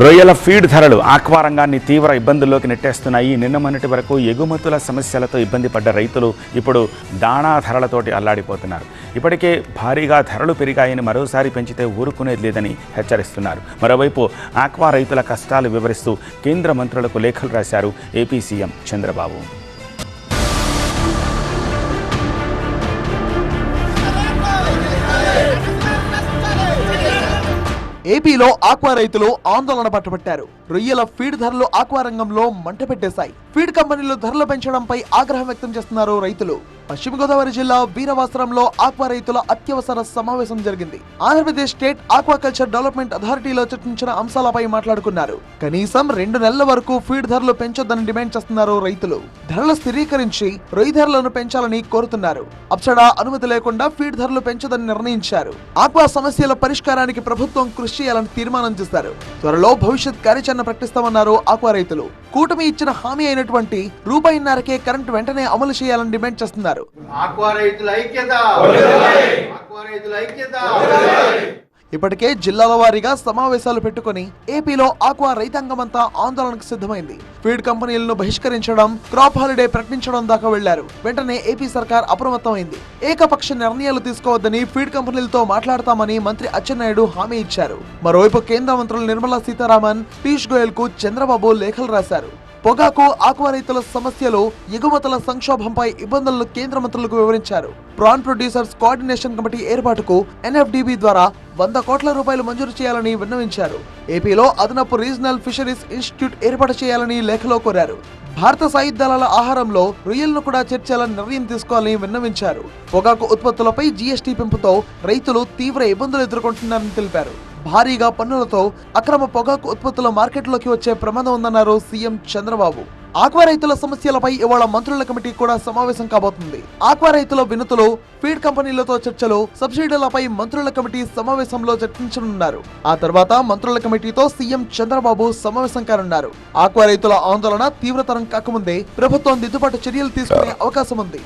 రొయ్యల ఫీడ్ ధరలు ఆక్వా రంగాన్ని తీవ్ర ఇబ్బందుల్లోకి నెట్టేస్తున్నాయి. నిన్న మొన్నటి వరకు ఎగుమతుల సమస్యలతో ఇబ్బంది పడ్డ రైతులు ఇప్పుడు దాణా ధరలతోటి అల్లాడిపోతున్నారు. ఇప్పటికే భారీగా ధరలు పెరిగాయని మరోసారి పెంచితే ఊరుకునేది లేదని హెచ్చరిస్తున్నారు. మరోవైపు ఆక్వా రైతుల కష్టాలు వివరిస్తూ కేంద్ర మంత్రులకు లేఖలు రాశారు ఏపీ సీఎం చంద్రబాబు. ఏపీలో ఆక్వా రైతులు ఆందోళన పట్టుబట్టారు. రొయ్యల ఫీడ్ ధరలు ఆక్వా రంగంలో మంట పెట్టేశాయి. ఫీడ్ కంపెనీలు ధరలు పెంచడంపై ఆగ్రహం వ్యక్తం చేస్తున్నారు రైతులు. పశ్చిమ గోదావరి జిల్లా వీరవాసరంలో ఆక్వా రైతుల అత్యవసర సమావేశం జరిగింది. ఆంధ్రప్రదేశ్ స్టేట్ ఆక్వాకల్చర్ డెవలప్మెంట్ అథారిటీలో చర్చించిన అంశాలపై మాట్లాడుకున్నారు. కనీసం 2 నెలల వరకు ఫీడ్ ధరలు పెంచొద్దని డిమాండ్ చేస్తున్నారు రైతులు. ధరలు స్థిరీకరించి రొయ్య ధరలను పెంచాలని కోరుతున్నారు. అప్సడా అనుమతి లేకుండా ఫీడ్ ధరలు పెంచొద్దని నిర్ణయించారు. ఆక్వా సమస్యల పరిష్కారానికి ప్రభుత్వం కృషి చేయాలని తీర్మానం చేశారు. త్వరలో భవిష్యత్ కార్యాచరణ ప్రకటిస్తామన్నారు ఆక్వా రైతులు. కూటమి ఇచ్చిన హామీ అయినటువంటి ₹1.5కే కరెంటు వెంటనే అమలు చేయాలని డిమాండ్ చేస్తున్నారు. ఇప్పటికే జిల్లాల వారీగా సమావేశాలు పెట్టుకుని ఏపీలో ఆక్వా రైతాంగమంతా ఆందోళనకు సిద్ధమైంది. ఫీడ్ కంపెనీలను బహిష్కరించడం, క్రాప్ హాలిడే ప్రకటించడం దాకా వెళ్లారు. వెంటనే ఏపీ సర్కార్ అప్రమత్తమైంది. ఏకపక్ష నిర్ణయాలు తీసుకోవద్దని ఫీడ్ కంపెనీలతో మాట్లాడతామని మంత్రి అచ్చెన్నాయుడు హామీ ఇచ్చారు. మరోవైపు కేంద్ర మంత్రులు నిర్మలా సీతారామన్, పీయూష్ గోయల్ కు చంద్రబాబు లేఖలు రాశారు. పొగాకు ఆక్వా రైతుల సమస్యలు, ఎగుమతుల సంక్షోభంపై ఇబ్బందులను కేంద్ర మంత్రులకు వివరించారు. ప్రాన్ ప్రొడ్యూసర్స్ కోఆర్డినేషన్ కమిటీ ఏర్పాటుకు NFDB ద్వారా ₹100 కోట్ల మంజూరు చేయాలని విన్నవించారు. ఏపీలో అదనపు రీజనల్ ఫిషరీస్ ఇన్స్టిట్యూట్ ఏర్పాటు చేయాలని లేఖలో కోరారు. భారత సాయుధ దళాల ఆహారంలో రొయ్యలను కూడా చేర్చాలని నిర్ణయం తీసుకోవాలని విన్నవించారు. పొగాకు ఉత్పత్తులపై GST పెంపుతో రైతులు తీవ్ర ఇబ్బందులు ఎదుర్కొంటున్నారని తెలిపారు. భారీగా పన్నులతో అక్రమ పొగాకు ఉత్పత్తుల మార్కెట్లోకి వచ్చే ప్రమాదం ఉందన్నారు సీఎం చంద్రబాబు. ఆక్వా రైతుల సమస్యలపై ఇవాళ మంత్రుల కమిటీ కూడా సమావేశం కాబోతుంది. ఆక్వా రైతుల వినతులు, ఫీడ్ కంపెనీలతో చర్చలు, సబ్సిడీలపై మంత్రుల కమిటీ సమావేశంలో చర్చించనున్నారు. ఆ తర్వాత మంత్రుల కమిటీతో సీఎం చంద్రబాబు సమావేశం కానున్నారు. ఆక్వా రైతుల ఆందోళన తీవ్రతరం కాకముందే ప్రభుత్వం దిద్దుబాటు చర్యలు తీసుకునే అవకాశం ఉంది.